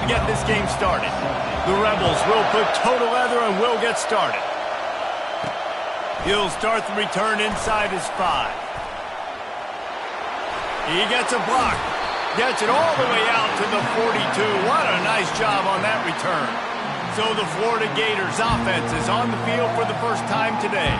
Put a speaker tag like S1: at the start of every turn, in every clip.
S1: to get this game started. The Rebels will put total leather and will get started. He'll start the return inside his 5. He gets a block. Gets it all the way out to the 42. What a nice job on that return. So the Florida Gators offense is on the field for the first time today.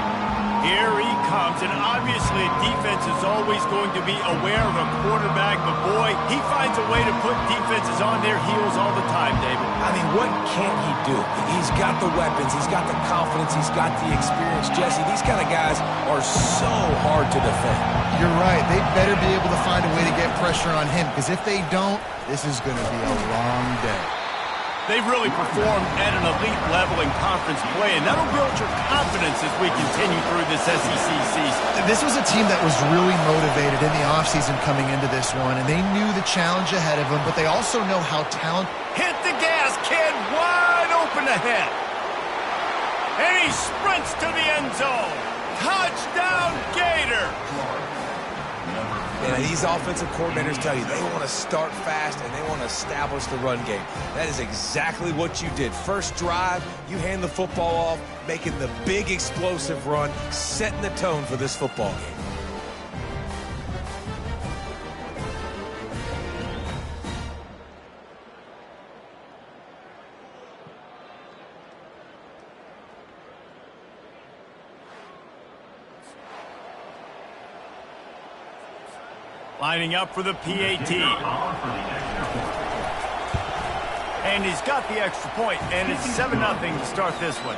S1: Here he comes, and obviously defense is always going to be aware of a quarterback, but boy, he finds a way to put defenses on their heels all the time, David.
S2: I mean, what can't he do? He's got the weapons, he's got the confidence, he's got the experience. Jesse, these kind of guys are so hard to defend.
S3: You're right. They better be able to find a way to get pressure on him, because if they don't, this is going to be a long day.
S1: They've really performed at an elite level in conference play, and that'll build your confidence as we continue through this SEC season.
S3: This was a team that was really motivated in the offseason coming into this one, and they knew the challenge ahead of them, but they also know how talented.
S1: Hit the gas, kid, wide open ahead. And he sprints to the end zone. Touchdown, Gator!
S2: And these offensive coordinators tell you they want to start fast and they want to establish the run game. That is exactly what you did. First drive, you hand the football off, making the big explosive run, setting the tone for this football game.
S1: Lining up for the PAT. And he's got the extra point, and it's 7-0 to start this one.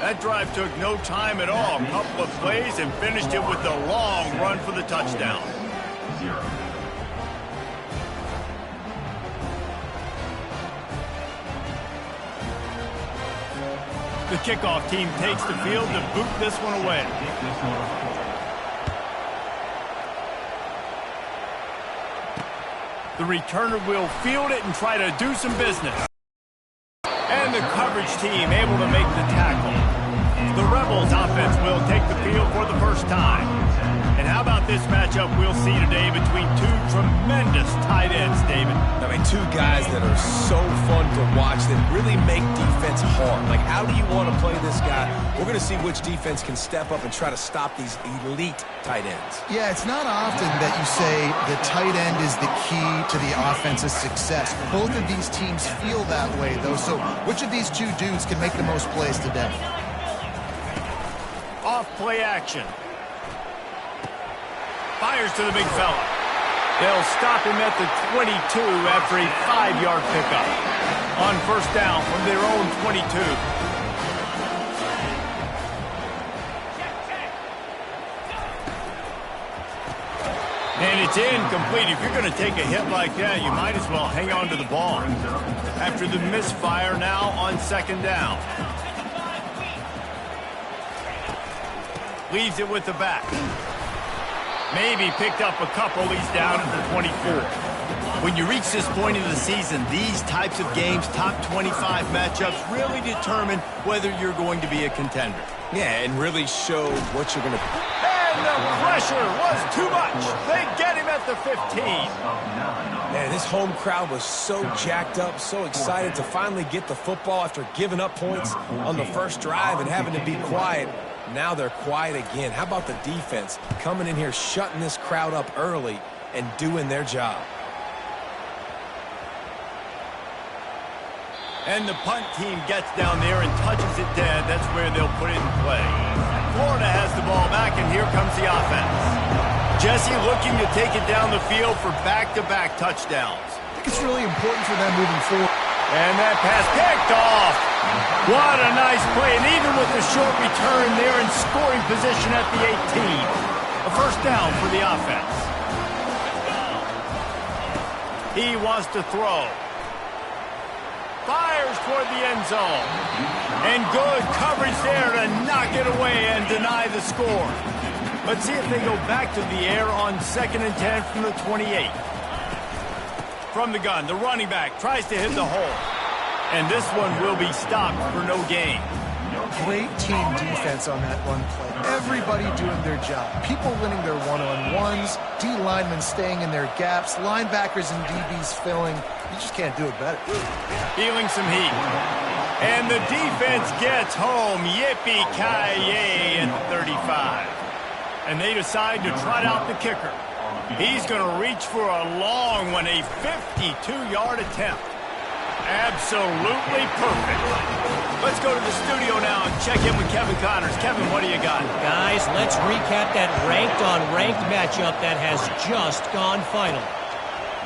S1: That drive took no time at all. A couple of plays and finished it with a long run for the touchdown. The kickoff team takes the field to boot this one away. The returner will field it and try to do some business. And the coverage team able to make the tackle. The Rebels offense will take the field for the first time. And how about this matchup we'll see today between two tremendous tight ends, David?
S2: I mean, two guys that are so fun to watch that really make defense hard. Like, how do you want to play this guy? We're going to see which defense can step up and try to stop these elite tight ends.
S3: Yeah, it's not often that you say the tight end is the key to the offense's success. Both of these teams feel that way, though. So which of these two dudes can make the most plays today?
S1: Off play action. Fires to the big fella. They'll stop him at the 22 after a 5-yard pickup. On first down from their own 22. And it's incomplete. If you're going to take a hit like that, you might as well hang on to the ball. After the misfire, now on second down. Leaves it with the back. Maybe picked up a couple. He's down at the 24. When you reach this point in the season, these types of games, top 25 matchups, really determine whether you're going to be a contender.
S2: Yeah, and really show what you're going to...
S1: And the pressure was too much. They get him at the 15.
S2: Man, this home crowd was so jacked up, so excited to finally get the football after giving up points on the first drive and having to be quiet. Now they're quiet again. How about the defense coming in here, shutting this crowd up early and doing their job?
S1: And the punt team gets down there and touches it dead. That's where they'll put it in play. Florida has the ball back, and here comes the offense. Jesse looking to take it down the field for back-to-back touchdowns.
S3: I think it's really important for them moving forward.
S1: And that pass picked off. What a nice play. And even with the short return, they're in scoring position at the 18. A first down for the offense. He wants to throw. Fires toward the end zone. And good coverage there to knock it away and deny the score. Let's see if they go back to the air on 2nd and 10 from the 28. From the gun, the running back tries to hit the hole. And this one will be stopped for no gain.
S3: Great team defense on that run play. Everybody doing their job. People winning their one-on-ones, D linemen staying in their gaps, linebackers and DBs filling. You just can't do it better.
S1: Feeling some heat. And the defense gets home. Yippee-ki-yay at 35. And they decide to trot out the kicker. He's going to reach for a long one, a 52-yard attempt. Absolutely perfect. Let's go to the studio now and check in with Kevin Connors. Kevin, what do you got?
S4: Guys, let's recap that ranked-on-ranked matchup that has just gone final.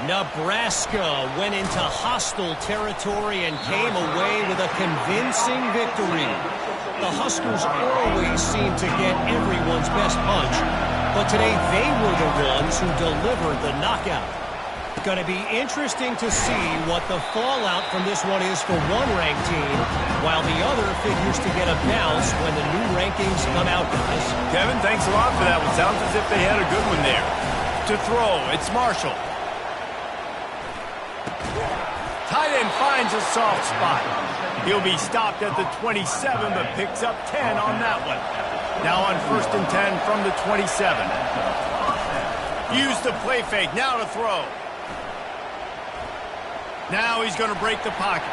S4: Nebraska went into hostile territory and came away with a convincing victory. The Huskers always seem to get everyone's best punch, but today they were the ones who delivered the knockout. Going to be interesting to see what the fallout from this one is for one ranked team, while the other figures to get a bounce when the new rankings come out, guys.
S1: Kevin, thanks a lot for that one. Sounds as if they had a good one there. To throw, it's Marshall. Tight end finds a soft spot. He'll be stopped at the 27, but picks up 10 on that one. Now on 1st and 10 from the 27. Use the play fake. Now to throw. Now he's going to break the pocket.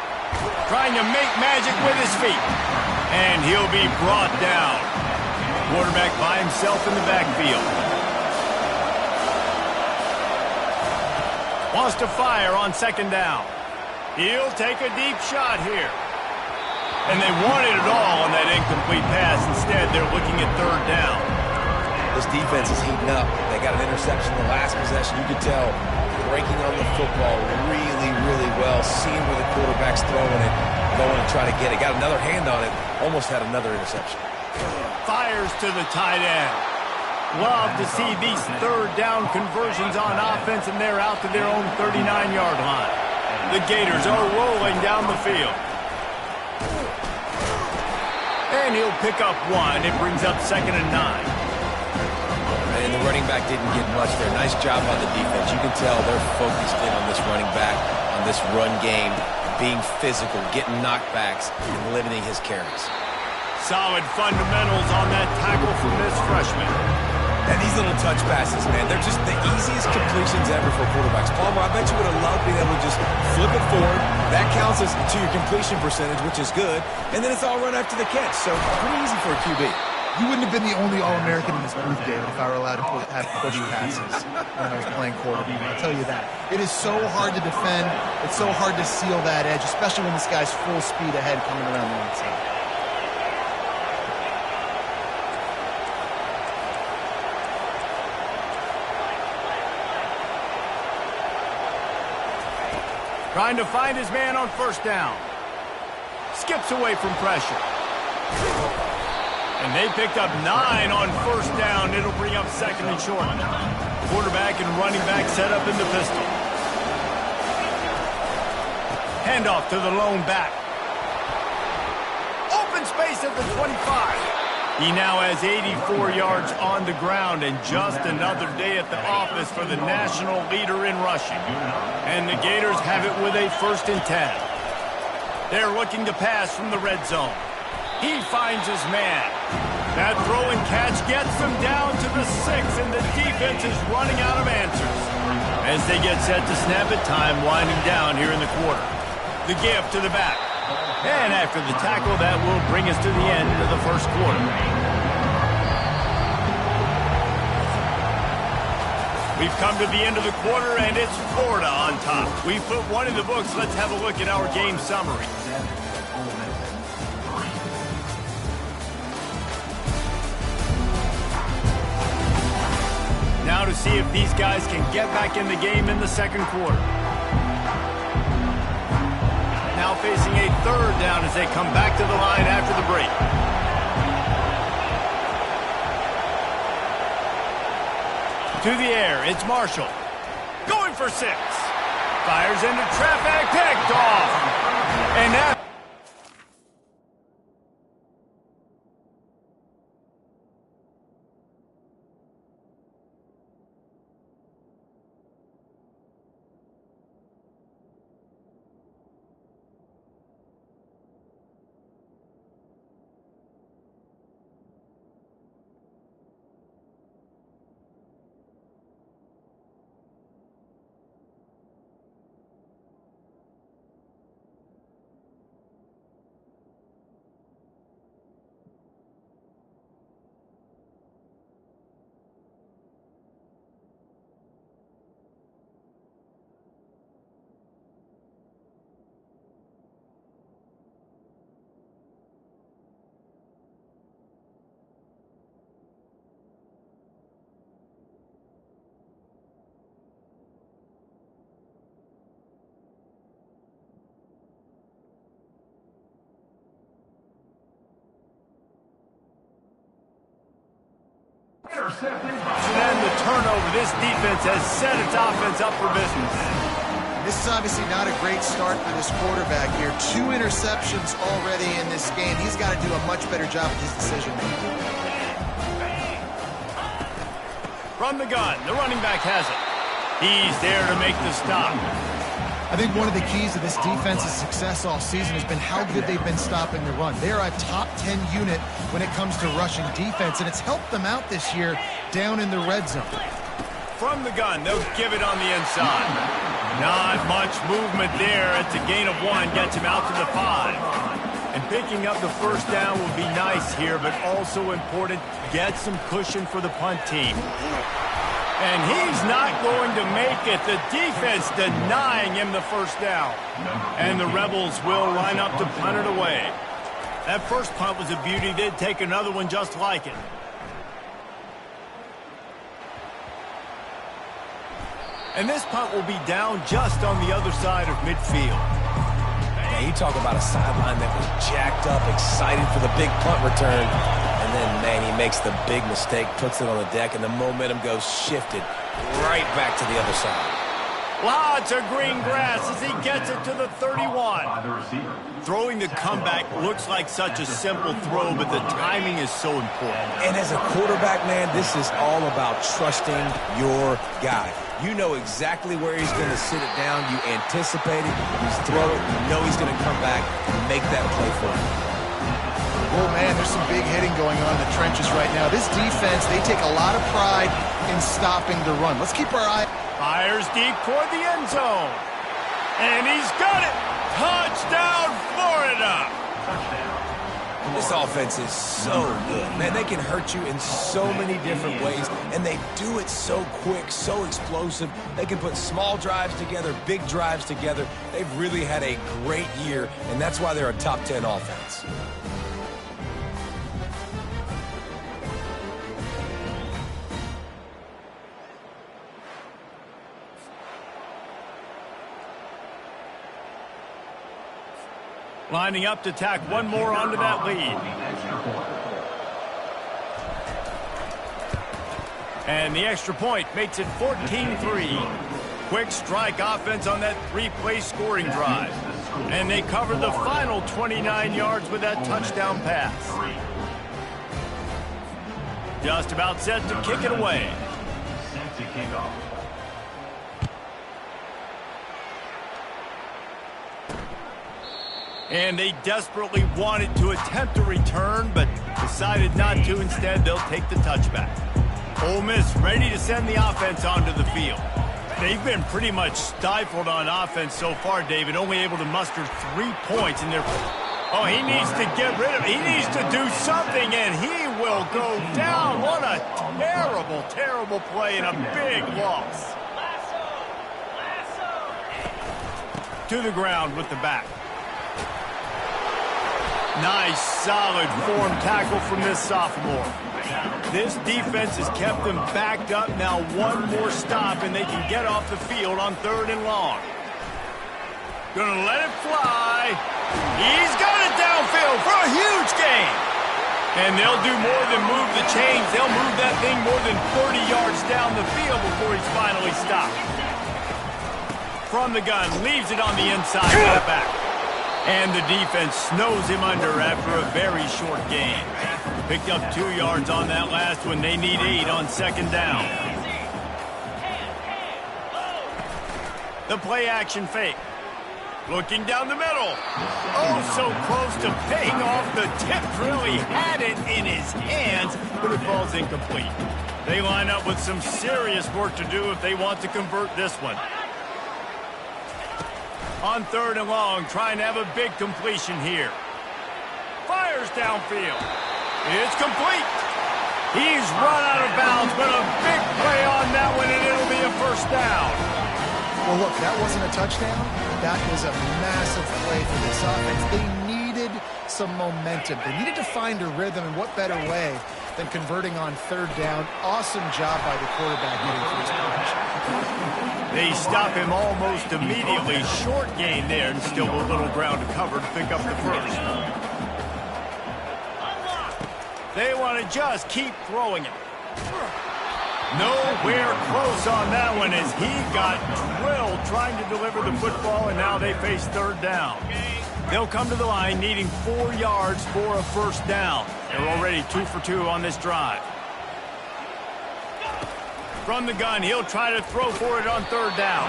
S1: Trying to make magic with his feet. And he'll be brought down. Quarterback by himself in the backfield. Wants to fire on 2nd down. He'll take a deep shot here. And they wanted it all on that incomplete pass. Instead, they're looking at 3rd down.
S2: This defense is heating up. They got an interception the last possession. You could tell breaking on the football really, really well. Seeing where the quarterback's throwing it, going to try to get it. Got another hand on it. Almost had another interception.
S1: Fires to the tight end. Love to see these 3rd down conversions on offense, and they're out to their own 39-yard line. The Gators are rolling down the field. And he'll pick up 1. It brings up 2nd and 9.
S2: And the running back didn't get much there. Nice job on the defense. You can tell they're focused in on this running back, on this run game, being physical, getting knockbacks, and limiting his carries.
S1: Solid fundamentals on that tackle from this freshman.
S2: And these little touch passes, man, they're just the easiest completions ever for quarterbacks. Palmer, I bet you would have loved being able to just flip it forward. That counts as to your completion percentage, which is good. And then it's all run after the catch. So pretty easy for a QB.
S3: You wouldn't have been the only All-American in this booth, David, if I were allowed to have push passes when I was playing quarterback. I'll tell you that. It is so hard to defend. It's so hard to seal that edge, especially when this guy's full speed ahead coming around the outside.
S1: Trying to find his man on 1st down. Skips away from pressure. And they picked up 9 on 1st down. It'll bring up 2nd and short. Quarterback and running back set up in the pistol. Handoff to the lone back. Open space at the 25. He now has 84 yards on the ground, and just another day at the office for the national leader in rushing. And the Gators have it with a 1st and 10. They're looking to pass from the red zone. He finds his man. That throw and catch gets them down to the 6, and the defense is running out of answers. As they get set to snap it, time winding down here in the quarter. The give to the back. And after the tackle, that will bring us to the end of the 1st quarter. We've come to the end of the quarter, and it's Florida on top. We've put 1 in the books. Let's have a look at our game summary. Now to see if these guys can get back in the game in the 2nd quarter. Now facing a 3rd down as they come back to the line after the break. To the air, it's Marshall. Going for 6. Fires into traffic, picked off. And that... And then the turnover. This defense has set its offense up for business.
S3: This is obviously not a great start for this quarterback here. 2 interceptions already in this game. He's got to do a much better job with his decision making.
S1: From the gun, the running back has it. He's there to make the stop.
S3: I think one of the keys to this defense's success all season has been how good they've been stopping the run. They're a top 10 unit when it comes to rushing defense, and it's helped them out this year down in the red zone.
S1: From the gun, they'll give it on the inside. Not much movement there. It's a gain of 1, gets him out to the 5. And picking up the first down will be nice here, but also important, get some cushion for the punt team. And he's not going to make it. The defense denying him the first down. And the Rebels will line up to punt it away. That first punt was a beauty. They'd take another one just like it. And this punt will be down just on the other side of midfield.
S2: Man, you talk about a sideline that was jacked up, excited for the big punt return. And then, man, he makes the big mistake, puts it on the deck, and the momentum goes shifted right back to the other side.
S1: Lots of green grass as he gets it to the 31. Throwing the comeback looks like such a simple throw, but the timing is so important.
S2: And as a quarterback, man, this is all about trusting your guy. You know exactly where he's going to sit it down. You anticipate it. He's throw it. You know he's going to come back and make that play for you.
S3: Oh, man, there's some big hitting going on in the trenches right now. This defense, they take a lot of pride in stopping the run. Let's keep our eye.
S1: Fires deep toward the end zone. And he's got it. Touchdown, Florida.
S2: This offense is so good. Man, they can hurt you in so many different ways, and they do it so quick, so explosive. They can put small drives together, big drives together. They've really had a great year, and that's why they're a top 10 offense.
S1: Lining up to tack one more onto that lead. And the extra point makes it 14-3. Quick strike offense on that 3-play scoring drive. And they cover the final 29 yards with that touchdown pass. Just about set to kick it away.
S5: Set to kick off.
S1: And they desperately wanted to attempt a return, but decided not to. Instead, they'll take the touchback. Ole Miss ready to send the offense onto the field. They've been pretty much stifled on offense so far, David, only able to muster 3 points in their... Oh, he needs to get rid of it. He needs to do something, and he will go down. What a terrible, terrible play and a big loss. To the ground with the back. Nice, solid form tackle from this sophomore. This defense has kept them backed up. Now one more stop, and they can get off the field on 3rd and long. Gonna let it fly. He's got it downfield for a huge gain. And they'll do more than move the chains. They'll move that thing more than 30 yards down the field before he's finally stopped. From the gun, leaves it on the inside for the back. And the defense snows him under after a very short gain. Picked up 2 yards on that last one. They need 8 on 2nd down. The play action fake. Looking down the middle. Oh, so close to paying off the tip drill. He had it in his hands, but it falls incomplete. They line up with some serious work to do if they want to convert this one. On 3rd and long, trying to have a big completion here. Fires downfield. It's complete. He's run out of bounds, but a big play on that one, and it'll be a first down.
S3: Well, look, that wasn't a touchdown. That was a massive play for this offense. They needed some momentum. They needed to find a rhythm, and what better way than converting on 3rd down. Awesome job by the quarterback getting through his position.
S1: They stop him almost immediately. Short gain there, and still a little ground to cover to pick up the first. They want to just keep throwing it. Nowhere close on that one as he got drilled trying to deliver the football, and now they face third down. They'll come to the line needing 4 yards for a first down. They're already 2 for 2 on this drive. From the gun, he'll try to throw for it on third down.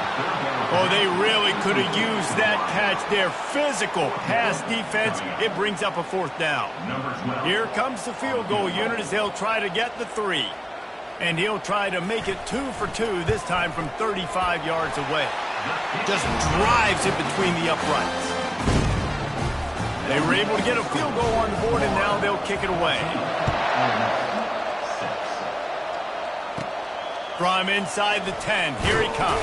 S1: Oh, they really could have used that catch there. Physical pass defense. It brings up a fourth down. Here comes the field goal unit as they'll try to get the 3. And he'll try to make it 2 for 2, this time from 35 yards away. Just drives it between the uprights. They were able to get a field goal on the board, and now they'll kick it away. From inside the 10, here he comes.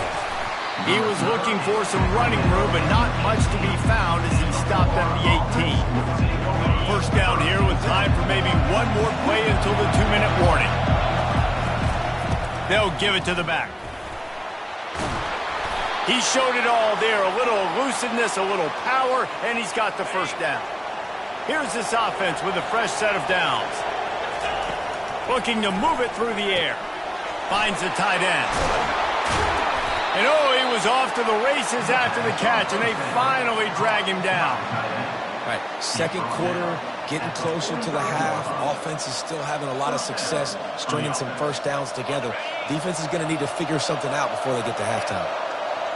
S1: He was looking for some running room, but not much to be found as he stopped at the 18. First down here with time for maybe one more play until the 2-minute warning. They'll give it to the back. He showed it all there, a little elusiveness, a little power, and he's got the first down. Here's this offense with a fresh set of downs. Looking to move it through the air. Finds the tight end. And oh, he was off to the races after the catch, and they finally drag him down.
S2: All right, second quarter, getting closer to the half. Offense is still having a lot of success stringing some first downs together. Defense is going to need to figure something out before they get to halftime.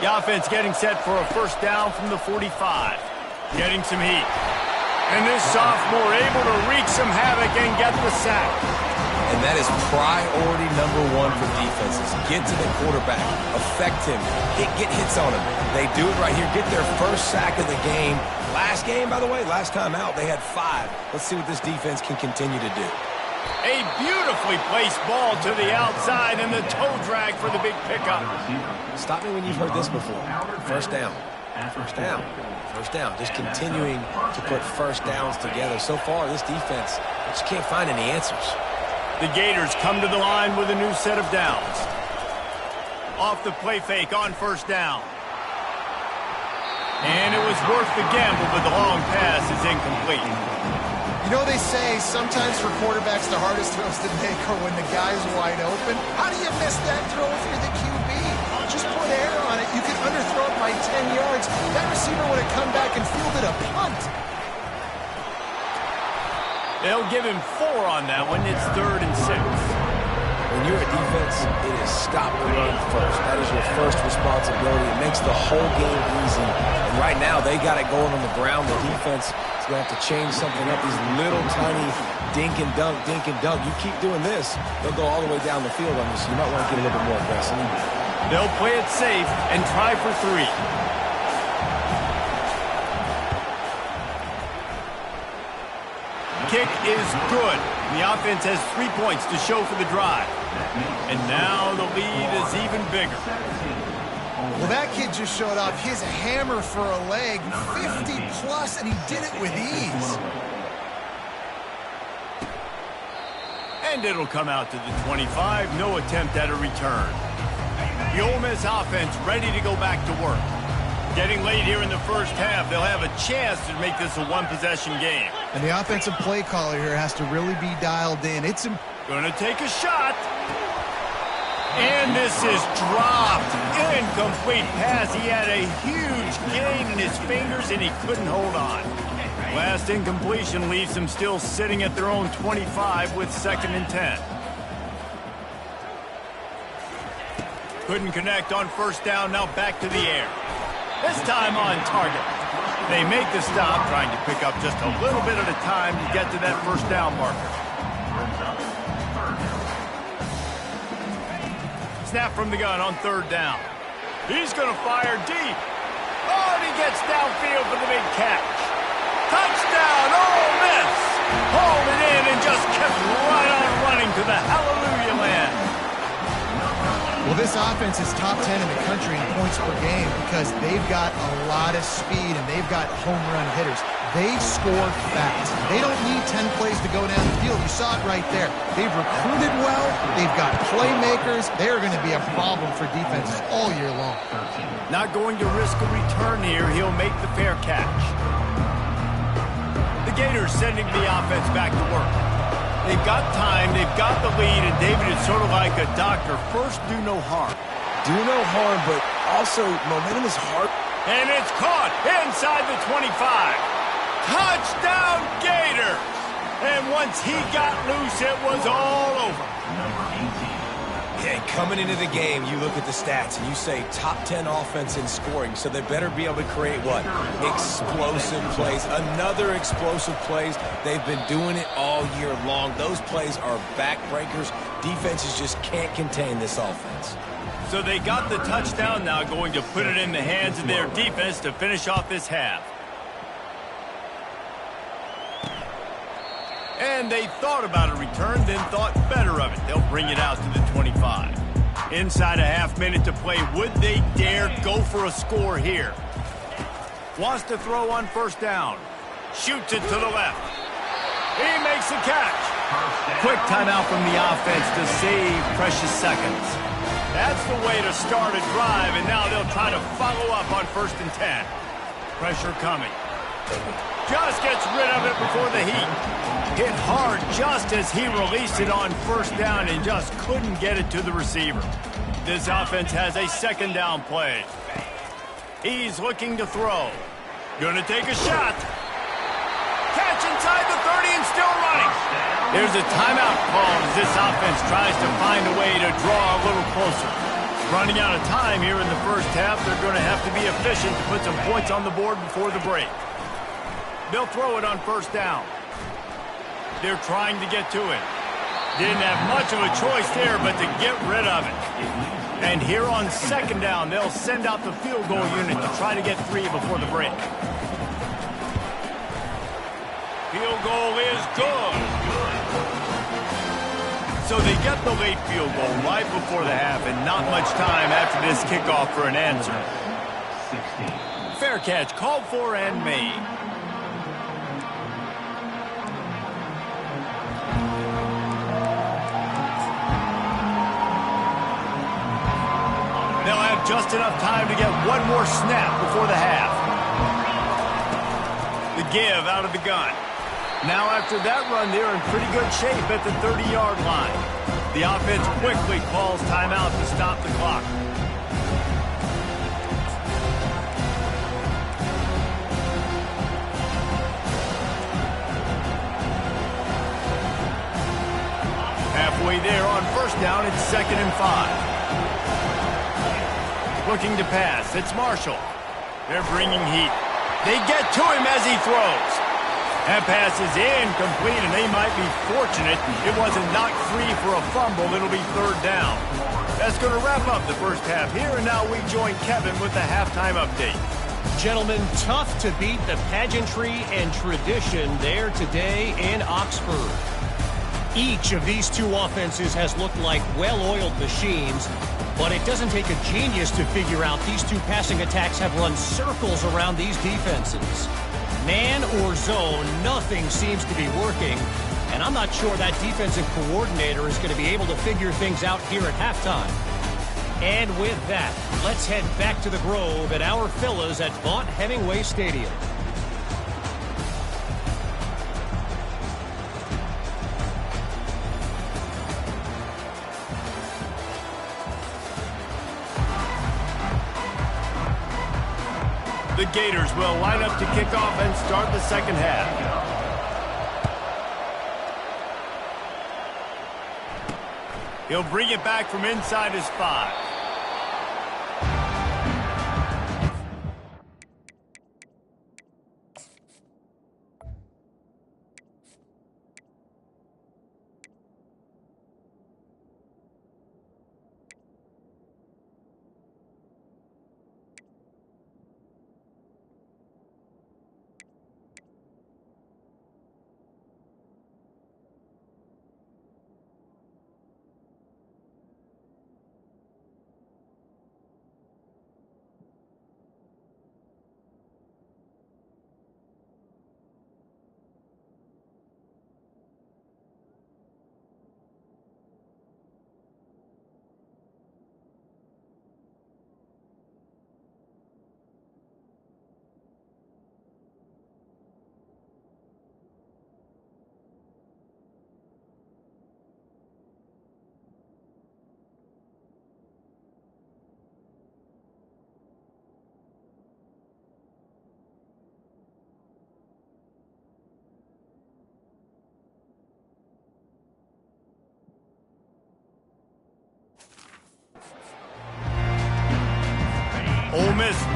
S1: The offense getting set for a first down from the 45. Getting some heat. And this sophomore able to wreak some havoc and get the sack.
S2: And that is priority number 1 for defenses. Get to the quarterback. Affect him. Get hits on him. They do it right here. Get their first sack of the game. Last game, by the way, last time out, they had 5. Let's see what this defense can continue to do.
S1: A beautifully placed ball to the outside and the toe drag for the big pickup.
S2: Stop me when you've heard this before. First down. First down. First down. Just continuing to put first downs together. So far, this defense just can't find any answers.
S1: The Gators come to the line with a new set of downs. Off the play fake on first down. And it was worth the gamble, but the long pass is incomplete.
S3: You know, they say sometimes for quarterbacks the hardest throws to make are when the guy's wide open. How do you miss that throw if you're the QB? Just put air on it. You can underthrow it by 10 yards. That receiver would have come back and fielded a punt.
S1: They'll give him 4 on that one. It's 3rd and 6.
S2: When you're a defense, it is stop the run first. That is your first responsibility. It makes the whole game easy. And right now, they got it going on the ground. The defense is going to have to change something up. These little tiny dink and dunk, dink and dunk. You keep doing this, they'll go all the way down the field on you, so you might want to get a little bit more aggressive.
S1: They'll play it safe and try for 3. Kick is good. The offense has 3 points to show for the drive. And now the lead is even bigger.
S3: Well, that kid just showed off his hammer for a leg, 50-plus, and he did it with ease.
S1: And it'll come out to the 25. No attempt at a return. The Ole Miss offense ready to go back to work. Getting late here in the first half, they'll have a chance to make this a one-possession game.
S3: And the offensive play caller here has to really be dialed in. It's
S1: going to take a shot. And this is dropped. Incomplete pass. He had a huge gain in his fingers, and he couldn't hold on. Last incompletion leaves them still sitting at their own 25 with 2nd and 10. Couldn't connect on first down. Now back to the air. This time on target. They make the stop, trying to pick up just a little bit at a time to get to that first down marker. Snap from the gun on 3rd down. He's going to fire deep. Oh, and he gets downfield for the big catch. Touchdown, Ole Miss. Hauled it in and just kept right on running to the hallelujah land.
S3: Well, this offense is top 10 in the country in points per game because they've got a lot of speed and they've got home run hitters. They score fast. They don't need 10 plays to go down the field. You saw it right there. They've recruited well. They've got playmakers. They're going to be a problem for defenses all year long.
S1: Not going to risk a return here. He'll make the fair catch. The Gators sending the offense back to work. They've got time, they've got the lead, and David is sort of like a doctor. First, do no harm.
S2: Do no harm, but also momentum is hard.
S1: And it's caught inside the 25. Touchdown Gators! And once he got loose, it was all over.
S2: Yeah, coming into the game, you look at the stats and you say top 10 offense in scoring, so they better be able to create what? Explosive plays. Another explosive plays. They've been doing it all year long. Those plays are backbreakers. Defenses just can't contain this offense.
S1: So they got the touchdown, now going to put it in the hands of their defense to finish off this half. And they thought about a return, then thought better of it. They'll bring it out to the 25. Inside a half minute to play. Would they dare go for a score here? Wants to throw on first down. Shoots it to the left. He makes the catch. Quick timeout from the offense to save precious seconds. That's the way to start a drive, and now they'll try to follow up on 1st and 10. Pressure coming. Just gets rid of it before the heat. Hit hard just as he released it on first down and just couldn't get it to the receiver. This offense has a 2nd down play. He's looking to throw. Gonna take a shot. Catch inside the 30 and still running. There's a timeout called as this offense tries to find a way to draw a little closer. Running out of time here in the first half, they're going to have to be efficient to put some points on the board before the break. They'll throw it on first down. They're trying to get to it. Didn't have much of a choice there but to get rid of it. And here on 2nd down, they'll send out the field goal unit to try to get 3 before the break. Field goal is good. So they get the late field goal right before the half and not much time after this kickoff for an answer. Fair catch called for and made. They'll have just enough time to get one more snap before the half. The give out of the gun. Now after that run, they're in pretty good shape at the 30-yard line. The offense quickly calls timeout to stop the clock. Halfway there on first down, it's 2nd and 5. Looking to pass, it's Marshall. They're bringing heat. They get to him as he throws. That pass is incomplete, and they might be fortunate it wasn't knocked free for a fumble. It'll be 3rd down. That's going to wrap up the first half here, and now we join Kevin with the halftime update.
S4: Gentlemen, tough to beat the pageantry and tradition there today in Oxford. Each of these two offenses has looked like well-oiled machines, but it doesn't take a genius to figure out these two passing attacks have run circles around these defenses. Man or zone, nothing seems to be working, and I'm not sure that defensive coordinator is going to be able to figure things out here at halftime. And with that, let's head back to the Grove at our Fellas at Vaught Hemingway Stadium.
S1: The Gators will line up to kick off and start the second half. He'll bring it back from inside his 5.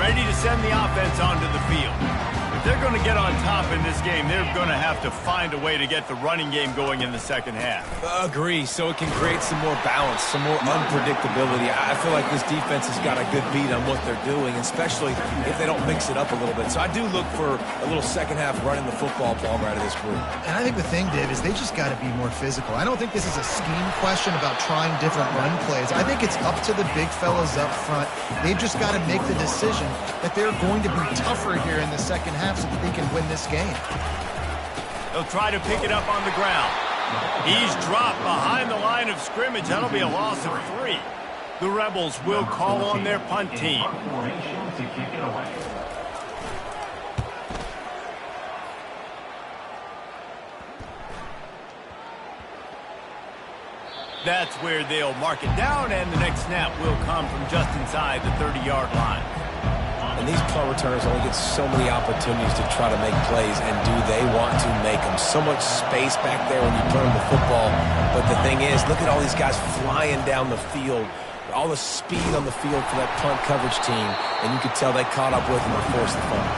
S1: ready to send the offense onto the field. If they're going to get on top in this game, they're going to have to find a way to get the running game going in the second half.
S2: Agree, so it can create some more balance, some more unpredictability. I feel like this defense has got a good beat on what they're doing, especially if they don't mix it up a little bit. So I do look for a little second half running the football ball right of this group.
S3: And I think the thing, Dave, is they just got to be more physical. I don't think this is a scheme question about trying different run plays. I think it's up to the big fellas up front. They've just got to make the decision that they're going to be tougher here in the second half so that they can win this game.
S1: They'll try to pick it up on the ground. He's dropped behind the line of scrimmage. That'll be a loss of 3. The Rebels will call on their punt team. That's where they'll mark it down, and the next snap will come from just inside the 30-yard line.
S2: And these punt returners only get so many opportunities to try to make plays, and do they want to make them? So much space back there when you put them the football. But the thing is, look at all these guys flying down the field, all the speed on the field for that punt coverage team, and you could tell they caught up with him and forced the fumble.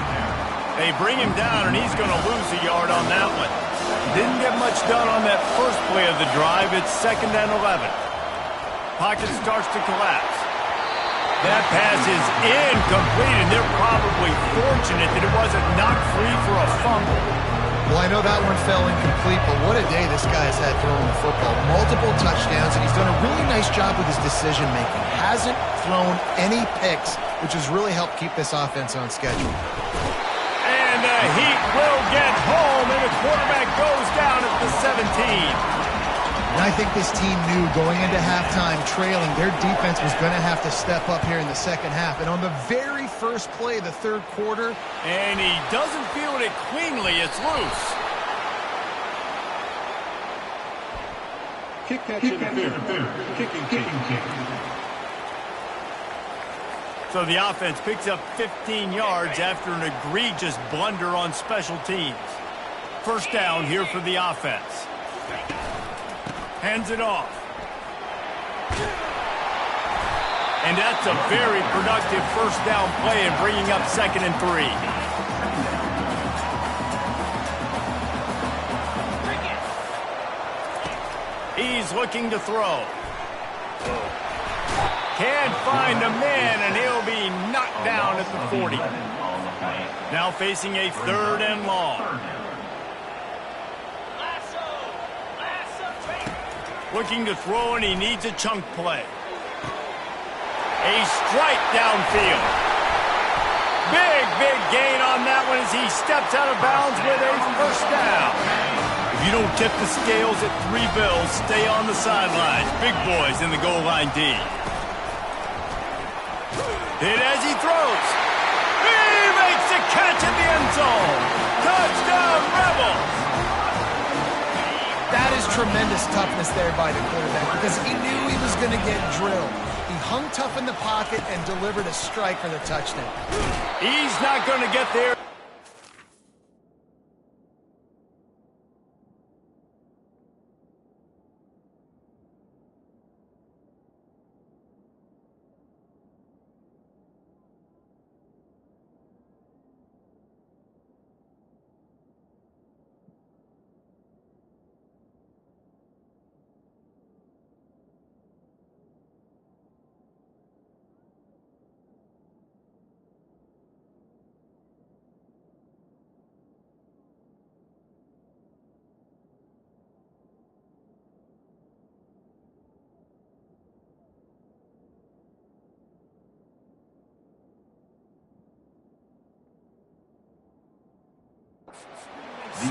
S1: They bring him down, and he's going to lose a yard on that one. Didn't get much done on that first play of the drive. It's 2nd and 11. Pocket starts to collapse. That pass is incomplete, and they're probably fortunate that it wasn't knocked free for a fumble.
S3: Well, I know that one fell incomplete, but what a day this guy's had throwing the football. Multiple touchdowns, and he's done a really nice job with his decision-making. Hasn't thrown any picks, which has really helped keep this offense on schedule.
S1: And the Heat will get home, and the quarterback goes down at the 17.
S3: And I think this team knew going into halftime trailing, their defense was going to have to step up here in the second half. And on the very first play of the third quarter,
S1: and he doesn't field it cleanly. It's loose.
S5: Kick catch interference. Kicking.
S1: So the offense picks up 15 yards after an egregious blunder on special teams. First down here for the offense. Hands it off. And that's a very productive first down play and bringing up 2nd and 3. He's looking to throw. Can't find a man, and he'll be knocked down at the 40. Now facing a 3rd and long. Looking to throw, and he needs a chunk play. A strike downfield. Big gain on that one as he steps out of bounds with a first down. If you don't tip the scales at 3 bills, stay on the sidelines. Big boys in the goal line D. Hit as he throws. He makes a catch in the end zone. Touchdown, Rebels.
S3: that is tremendous toughness there by the quarterback because he knew he was going to get drilled. He hung tough in the pocket and delivered a strike for the touchdown.
S1: He's not going to get there.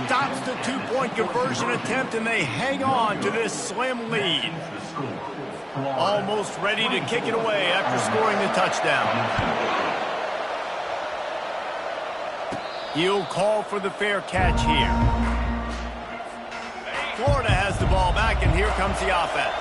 S1: Stops the two-point conversion attempt, and they hang on to this slim lead. Almost ready to kick it away after scoring the touchdown. He'll call for the fair catch here. Florida has the ball back, and here comes the offense.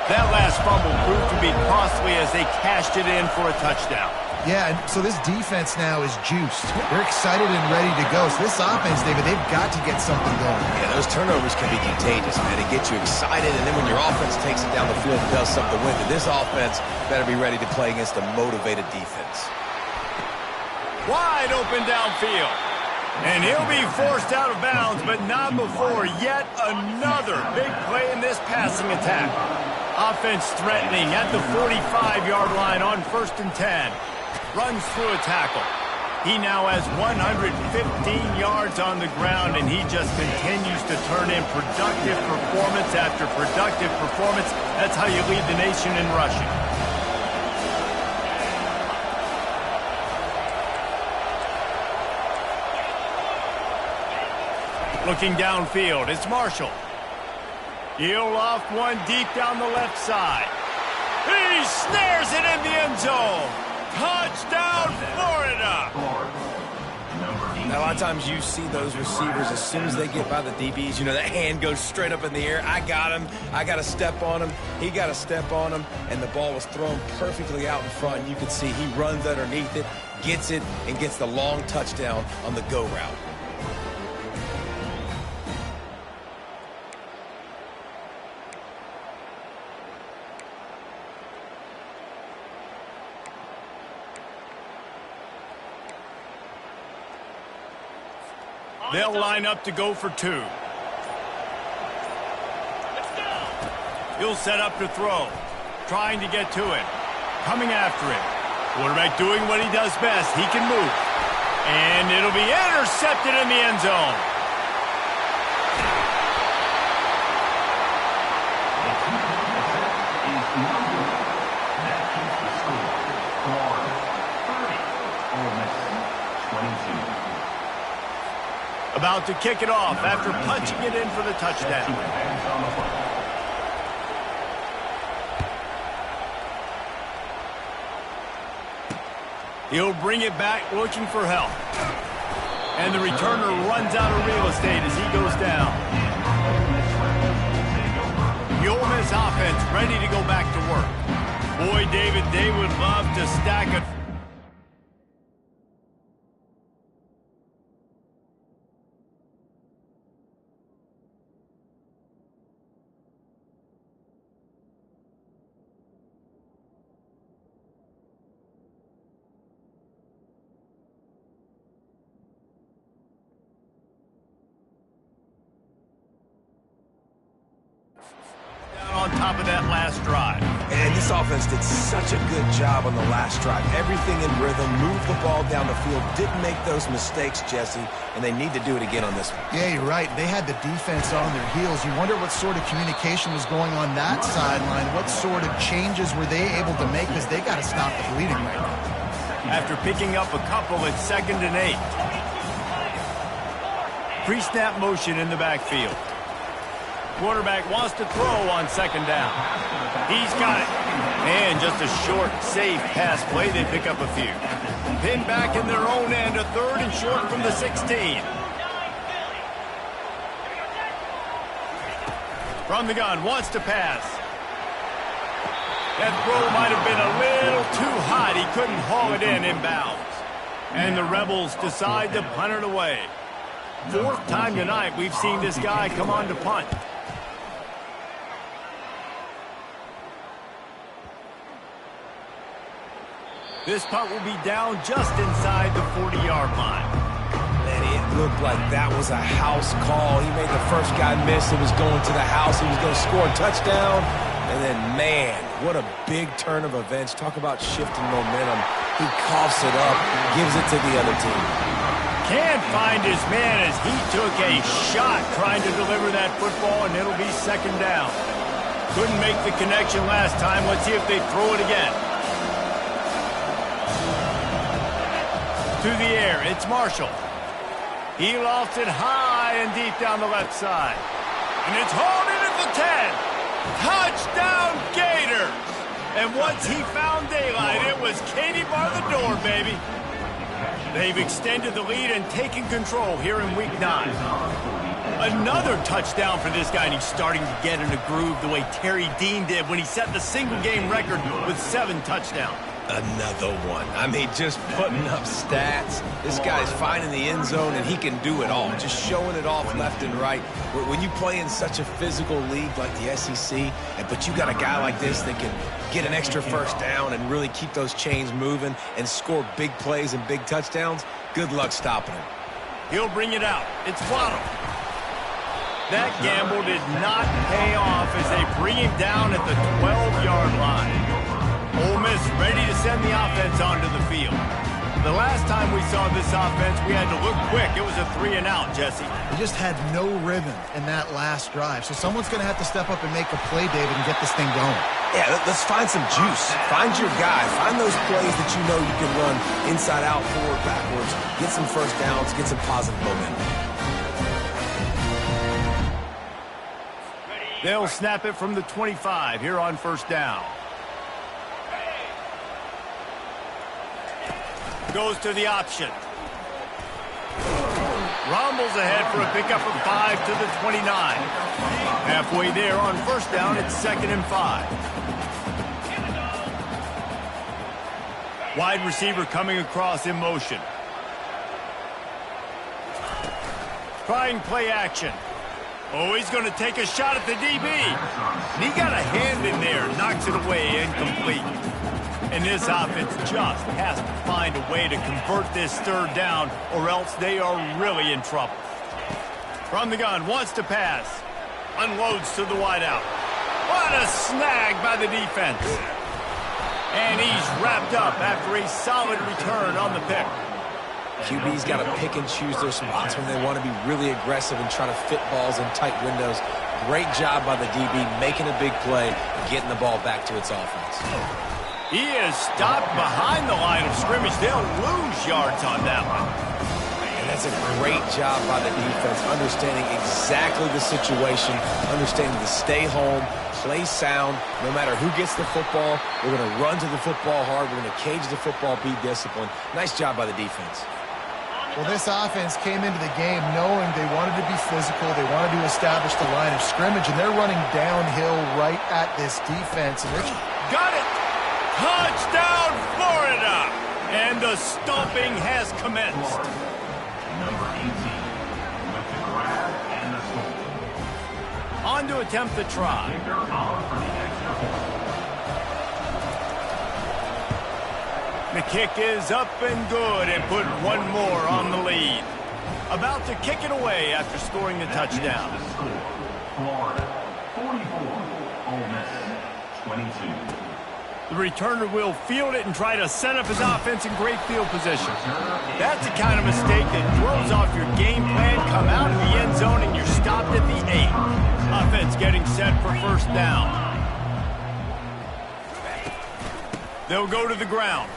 S1: That last fumble proved to be costly as they cashed it in for a touchdown.
S3: Yeah, so this defense now is juiced. They're excited and ready to go. So this offense, David, they've got to get something going.
S2: Yeah, those turnovers can be contagious, man. It gets you excited, and then when your offense takes it down the field and does something with it, this offense better be ready to play against a motivated defense.
S1: Wide open downfield. And he'll be forced out of bounds, but not before yet another big play in this passing attack. Offense threatening at the 45-yard line on 1st and 10. Runs through a tackle. He now has 115 yards on the ground, and he just continues to turn in productive performance after productive performance. That's how you lead the nation in rushing. Looking downfield, it's Marshall. He'll loft one deep down the left side. He snares it in the end zone. Touchdown, Florida!
S2: Now, a lot of times you see those receivers, as soon as they get by the DBs, you know, that hand goes straight up in the air. I got him. I got to step on him. He got to step on him. And the ball was thrown perfectly out in front. You can see he runs underneath it, gets it, and gets the long touchdown on the go route.
S1: They'll line up to go for 2. He'll set up to throw. Trying to get to it. Coming after it. Quarterback doing what he does best. He can move. And it'll be intercepted in the end zone. About to kick it off after punching it in for the touchdown. He'll bring it back looking for help. And the returner runs out of real estate as he goes down. The Ole Miss offense ready to go back to work. Boy, David, they would love to stack it. On top of that last drive.
S2: And this offense did such a good job on the last drive. Everything in rhythm, moved the ball down the field, didn't make those mistakes, Jesse, and they need to do it again on this one.
S3: Yeah, you're right. They had the defense on their heels. You wonder what sort of communication was going on that sideline. What sort of changes were they able to make, because they got to stop the bleeding right now.
S1: After picking up a couple at 2nd and 8. Pre-snap motion in the backfield. Quarterback wants to throw on 2nd down. He's got it. And just a short, safe pass play. They pick up a few. Pinned back in their own end, a 3rd and short from the 16. From the gun, wants to pass. That throw might have been a little too hot. He couldn't haul it in inbounds. And the Rebels decide to punt it away. 4th time tonight we've seen this guy come on to punt. This punt will be down just inside the 40-yard line.
S2: Man, it looked like that was a house call. He made the first guy miss. It was going to the house. He was going to score a touchdown. And then, man, what a big turn of events. Talk about shifting momentum. He coughs it up, gives it to the other team.
S1: Can't find his man as he took a shot trying to deliver that football, and it'll be 2nd down. Couldn't make the connection last time. Let's see if they throw it again. To the air, it's Marshall. He lofts it high and deep down the left side. And it's hauled in at the 10. Touchdown, Gators! And once he found daylight, it was Katie bar the door, baby. They've extended the lead and taken control here in Week 9. Another touchdown for this guy, and he's starting to get in a groove the way Terry Dean did when he set the single-game record with 7 touchdowns.
S2: Another one. I mean, just putting up stats. This guy's finding the end zone, and he can do it all. Just showing it off left and right. When you play in such a physical league like the SEC, but you got a guy like this that can get an extra first down and really keep those chains moving and score big plays and big touchdowns, good luck stopping him.
S1: He'll bring it out. It's Waddle. That gamble did not pay off as they bring him down at the 12-yard line. Ole Miss ready to send the offense onto the field. The last time we saw this offense, we had to look quick. It was a 3-and-out, Jesse.
S3: We just had no rhythm in that last drive. So someone's going to have to step up and make a play, David, and get this thing going.
S2: Yeah, let's find some juice. Find your guy. Find those plays that you know you can run inside out, forward, backwards. Get some first downs. Get some positive momentum.
S1: They'll snap it from the 25 here on first down. Goes to the option. Rumbles ahead for a pickup of 5 to the 29. Halfway there on first down, it's 2nd and 5. Wide receiver coming across in motion. Trying play action. Oh, he's going to take a shot at the DB. And he got a hand in there, knocks it away, incomplete. And this offense just has to find a way to convert this 3rd down, or else they are really in trouble. From the gun, wants to pass. Unloads to the wideout. What a snag by the defense. And he's wrapped up after a solid return on the pick.
S2: QB's got to pick and choose their spots when they want to be really aggressive and try to fit balls in tight windows. Great job by the DB making a big play and getting the ball back to its offense.
S1: He is stopped behind the line of scrimmage. They'll lose yards on that one.
S2: And that's a great job by the defense, understanding exactly the situation, understanding to stay home, play sound. No matter who gets the football, we're going to run to the football hard. We're going to cage the football, be disciplined. Nice job by the defense.
S3: Well, this offense came into the game knowing they wanted to be physical. They wanted to establish the line of scrimmage, and they're running downhill right at this defense. And
S1: got it! Touchdown, Florida! And the stomping has commenced.
S5: Number 18 with the grab and the score.
S1: On to attempt the try.
S5: Kicker on for the extra point.
S1: The kick is up and good and put one more on the lead. About to kick it away after scoring the touchdown.
S5: The score, Florida 44, Ole Miss 22.
S1: The returner will field it and try to set up his offense in great field position. That's the kind of mistake that throws off your game plan. Come out of the end zone and you're stopped at the 8. Offense getting set for first down. They'll go to the ground.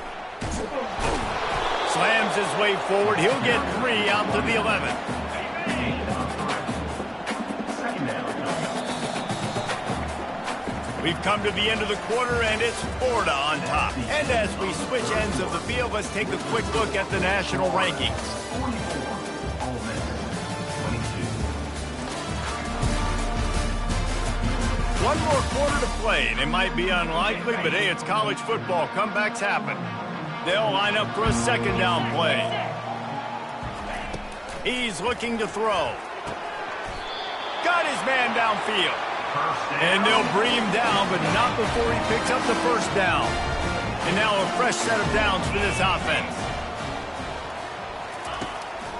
S1: Slams his way forward. He'll get 3 out to the 11. We've come to the end of the quarter, and it's Florida on top. And as we switch ends of the field, let's take a quick look at the national rankings. One more quarter to play, and it might be unlikely, but hey, it's college football. Comebacks happen. They'll line up for a 2nd down play. He's looking to throw. Got his man downfield. And they'll bring him down, but not before he picks up the first down. And now a fresh set of downs for this offense.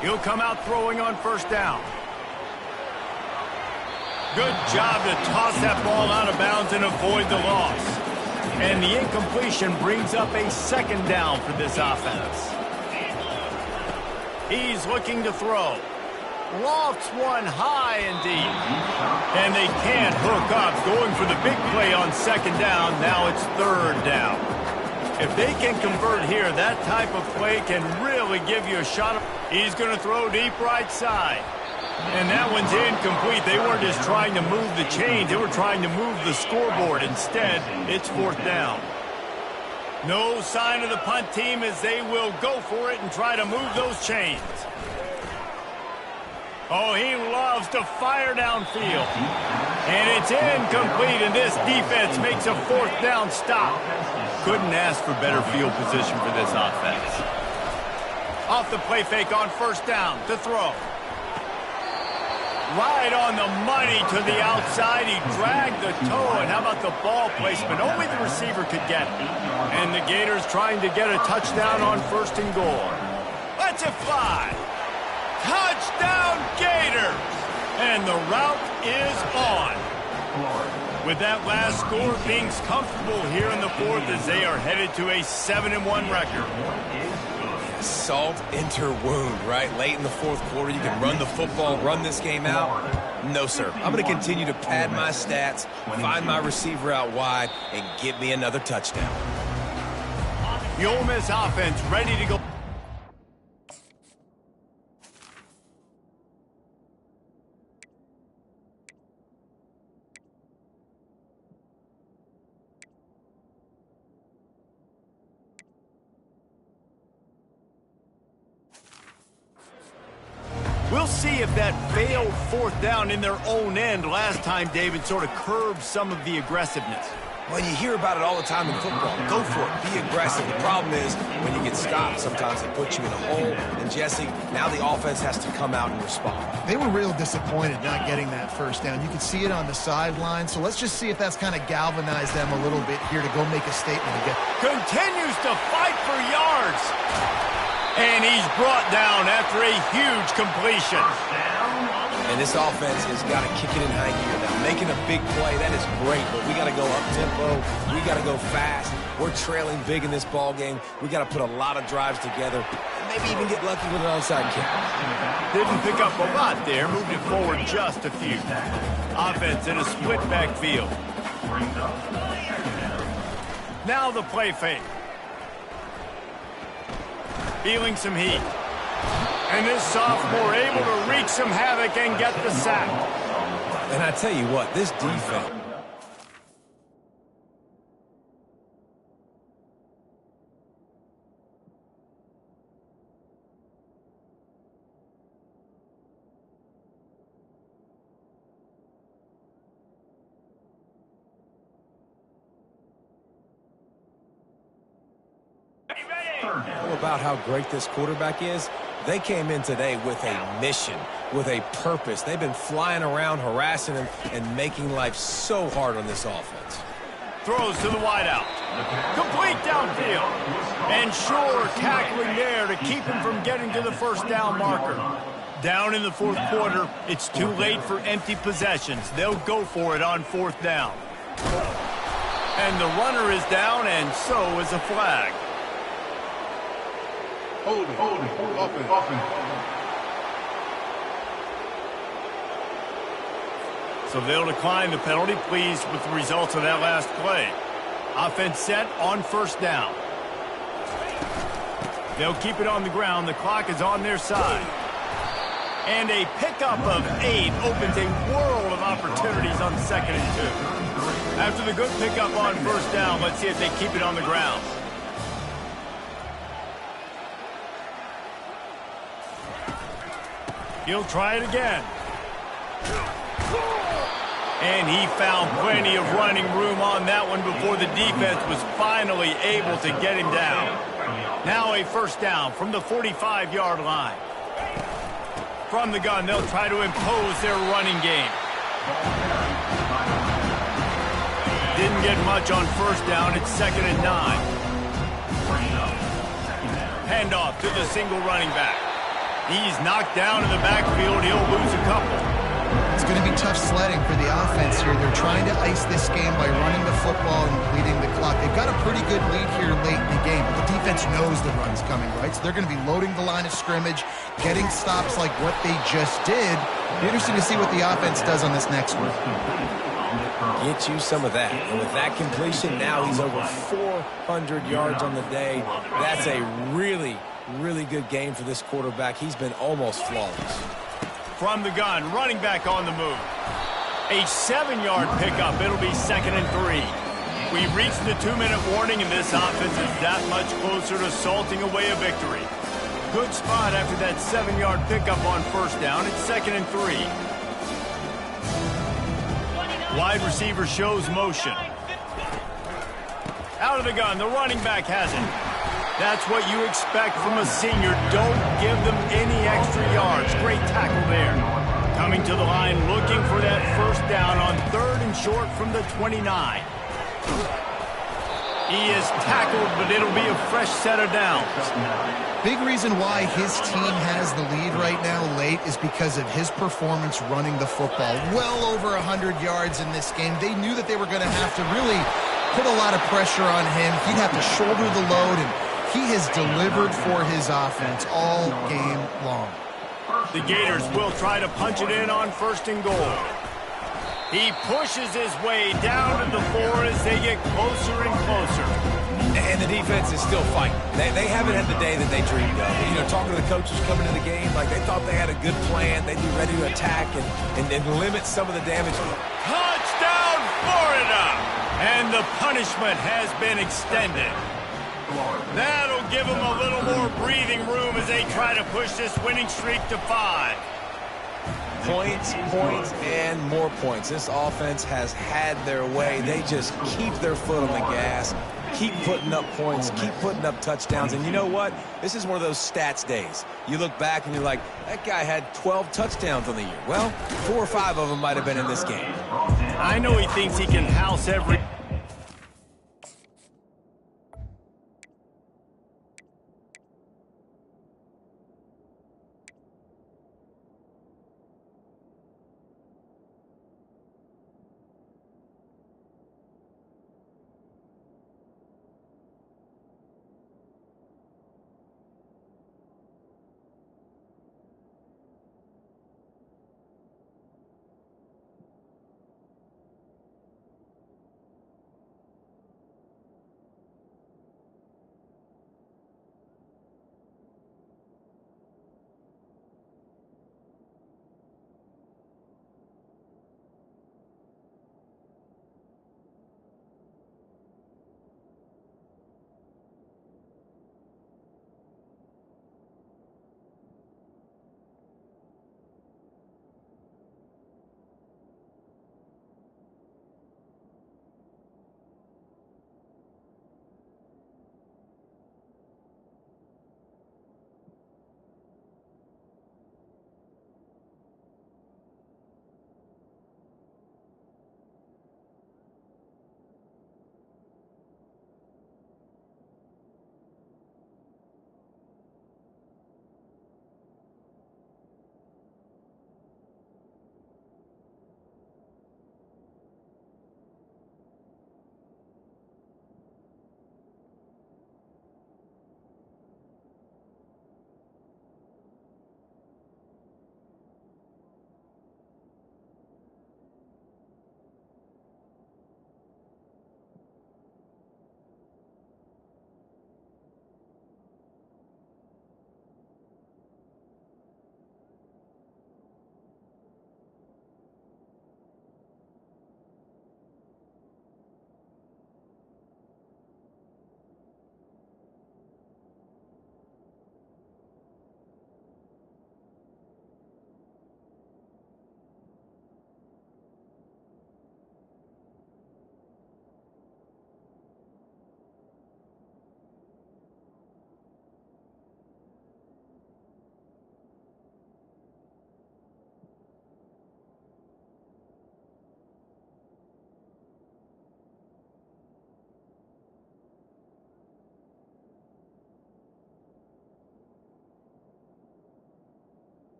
S1: He'll come out throwing on first down. Good job to toss that ball out of bounds and avoid the loss. And the incompletion brings up a 2nd down for this offense. He's looking to throw. Lofts one high and deep. And they can't hook up. Going for the big play on 2nd down. Now it's 3rd down. If they can convert here, that type of play can really give you a shot. He's going to throw deep right side. And that one's incomplete. They weren't just trying to move the chains. They were trying to move the scoreboard. Instead, it's 4th down. No sign of the punt team as they will go for it and try to move those chains. Oh, he loves to fire downfield. And it's incomplete, and this defense makes a 4th down stop. Couldn't ask for better field position for this offense. Off the play fake on first down to throw. Right on the money to the outside. He dragged the toe, and how about the ball placement? Only the receiver could get it. And the Gators trying to get a touchdown on first and goal. Let's it fly. Touchdown Gators! And the route is on. With that last score, things comfortable here in the fourth as they are headed to a 7-1 record.
S2: Salt enter wound, right? Late in the fourth quarter, you can run the football, run this game out. No, sir. I'm going to continue to pad my stats, find my receiver out wide, and get me another touchdown.
S1: The Ole Miss offense ready to go. We'll see if that failed fourth down in their own end last time, David, sort of curbed some of the aggressiveness.
S2: Well, you hear about it all the time in football. Go for it. Be aggressive. The problem is when you get stopped, sometimes they put you in a hole. And, Jesse, now the offense has to come out and respond.
S3: They were real disappointed not getting that first down. You could see it on the sideline. So let's just see if that's kind of galvanized them a little bit here to go make a statement again.
S1: Continues to fight for yards. And he's brought down after a huge completion.
S2: And this offense has got to kick it in high gear now. Making a big play, that is great, but we got to go up-tempo. We got to go fast. We're trailing big in this ball game. We got to put a lot of drives together and maybe even get lucky with an onside kick.
S1: Didn't pick up a lot there. Moved it forward just a few. Offense in a split backfield. Now the play fake. Feeling some heat. And this sophomore able to wreak some havoc and get the sack.
S2: And I tell you what, this defense... about how great this quarterback is. They came in today with a mission, with a purpose. They've been flying around, harassing him, and making life so hard on this offense.
S1: Throws to the wideout. Complete downfield. And sure, tackling there to keep him from getting to the first down marker. Down in the fourth quarter, it's too late for empty possessions. They'll go for it on fourth down. And the runner is down, and so is a flag.
S6: Hold it.
S1: So they'll decline the penalty, pleased with the results of that last play. Offense set on first down. They'll keep it on the ground. The clock is on their side. And a pickup of 8 opens a world of opportunities on 2nd and 2. After the good pickup on first down, let's see if they keep it on the ground. He'll try it again. And he found plenty of running room on that one before the defense was finally able to get him down. Now a first down from the 45-yard line. From the gun, they'll try to impose their running game. Didn't get much on first down. It's 2nd and 9. Handoff to the single running back. He's knocked down in the backfield. He'll lose a couple.
S3: It's going to be tough sledding for the offense here. They're trying to ice this game by running the football and bleeding the clock. They've got a pretty good lead here late in the game, but the defense knows the run's coming, right? So they're going to be loading the line of scrimmage, getting stops like what they just did. Be interesting to see what the offense does on this next one.
S2: Get you some of that. And with that completion, now he's over 400 yards on the day. That's a really good game for this quarterback. He's been almost flawless.
S1: From the gun, running back on the move. A 7-yard pickup. It'll be 2nd and 3. We've reached the 2-minute warning, and this offense is that much closer to salting away a victory. Good spot after that 7-yard pickup on first down. It's 2nd and 3. Wide receiver shows motion. Out of the gun, the running back has it. That's what you expect from a senior. Don't give them any extra yards. Great tackle there. Coming to the line, looking for that first down on 3rd and short from the 29. He is tackled, but it'll be a fresh set of downs.
S3: Big reason why his team has the lead right now late is because of his performance running the football. Well over 100 yards in this game. They knew that they were going to have to really put a lot of pressure on him. He'd have to shoulder the load, and he has delivered for his offense all game long.
S1: The Gators will try to punch it in on 1st and goal. He pushes his way down to the 4 as they get closer and closer.
S2: And the defense is still fighting. They haven't had the day that they dreamed of. You know, talking to the coaches coming to the game, like they thought they had a good plan. They'd be ready to attack and limit some of the damage.
S1: Touchdown, Florida! And the punishment has been extended. That'll give them a little more breathing room as they try to push this winning streak to 5.
S2: Points, and more points. This offense has had their way. They just keep their foot on the gas, keep putting up points, keep putting up touchdowns. And you know what? This is one of those stats days. You look back and you're like, that guy had 12 touchdowns on the year. Well, 4 or 5 of them might have been in this game.
S1: I know he thinks he can house every...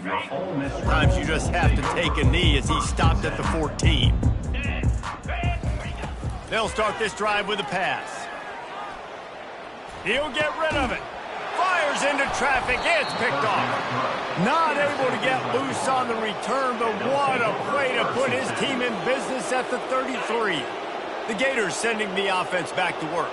S5: Ole Miss
S1: Sometimes you just have to take a knee as he stopped at the 14. They'll start this drive with a pass. He'll get rid of it. Fires into traffic. It's picked off. Not able to get loose on the return, but what a play to put his team in business at the 33. The Gators sending the offense back to work.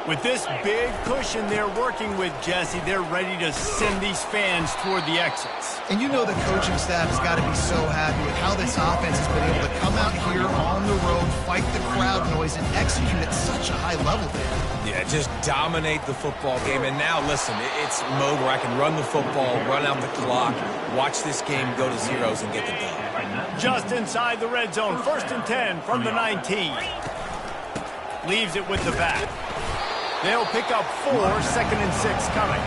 S1: With this big cushion they're working with, Jesse, they're ready to send these fans toward the exits.
S3: And you know the coaching staff has got to be so happy with how this offense has been able to come out here on the road, fight the crowd noise, and execute at such a high level there.
S2: Yeah, just dominate the football game. And now, listen, it's mode where I can run the football, run out the clock, watch this game go to zeros and get the dub.
S1: Just inside the red zone, 1st and 10 from the 19. Leaves it with the back. They'll pick up 4, 2nd and 6 coming.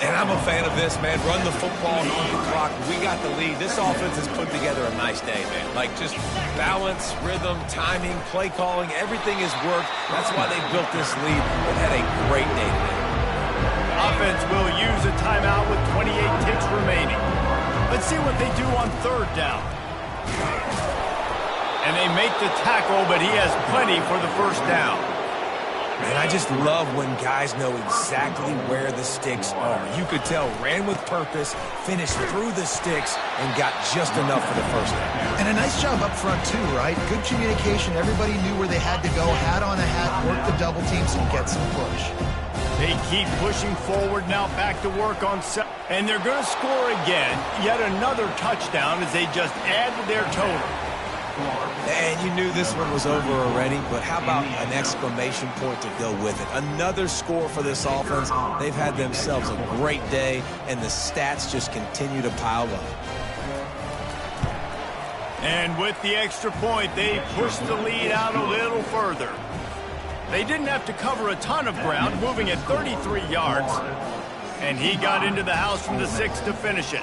S2: And I'm a fan of this, man. Run the football, on the clock. We got the lead. This offense has put together a nice day, man. Like, just balance, rhythm, timing, play calling, everything has worked. That's why they built this lead. They've had a great day today.
S1: Offense will use a timeout with 28 ticks remaining. Let's see what they do on 3rd down. And they make the tackle, but he has plenty for the 1st down.
S2: Man, I just love when guys know exactly where the sticks are. You could tell, ran with purpose, finished through the sticks, and got just enough for the 1st down.
S3: And a nice job up front, too, right? Good communication. Everybody knew where they had to go, hat on a hat, work the double teams, and get some push.
S1: They keep pushing forward now, back to work on set. And they're going to score again. Yet another touchdown as they just add to their total.
S2: And you knew this one was over already, but how about an exclamation point to go with it? Another score for this offense. They've had themselves a great day, and the stats just continue to pile up.
S1: And with the extra point, they push the lead out a little further. They didn't have to cover a ton of ground, moving at 33 yards. And he got into the house from the 6 to finish it.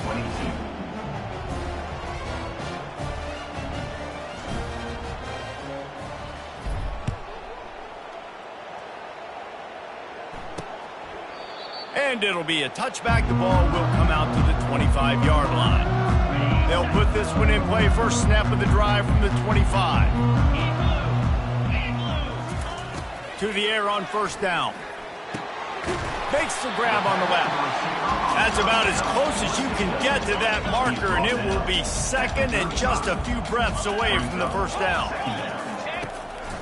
S1: And it'll be a touchback. The ball will come out to the 25-yard line. They'll put this one in play. First snap of the drive from the 25. To the air on 1st down. Makes the grab on the left. That's about as close as you can get to that marker, and it will be 2nd and just a few breaths away from the 1st down.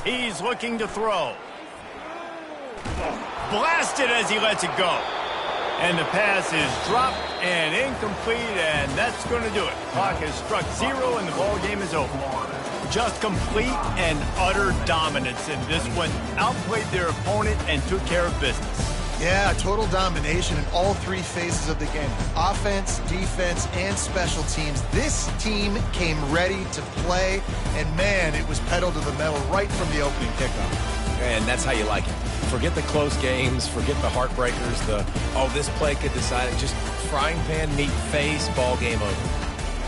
S1: He's looking to throw. Blasted as he lets it go. And the pass is dropped and incomplete, and that's going to do it. Clock has struck 0, and the ball game is over. Just complete and utter dominance, and this one outplayed their opponent and took care of business.
S3: Yeah, total domination in all 3 phases of the game. Offense, defense, and special teams. This team came ready to play, and man, it was pedal to the metal right from the opening kickoff.
S2: And that's how you like it. Forget the close games, forget the heartbreakers, this play could decide it. Just frying pan, meat face, ball game over.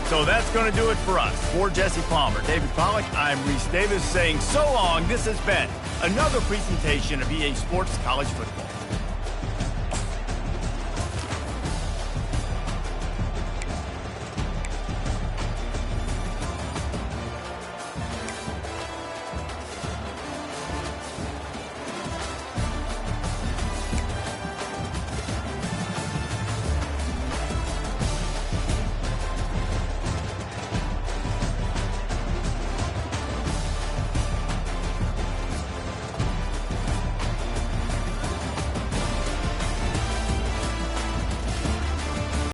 S1: So that's going to do it for us. For Jesse Palmer, David Pollack, I'm Reese Davis saying so long. This has been another presentation of EA Sports College Football.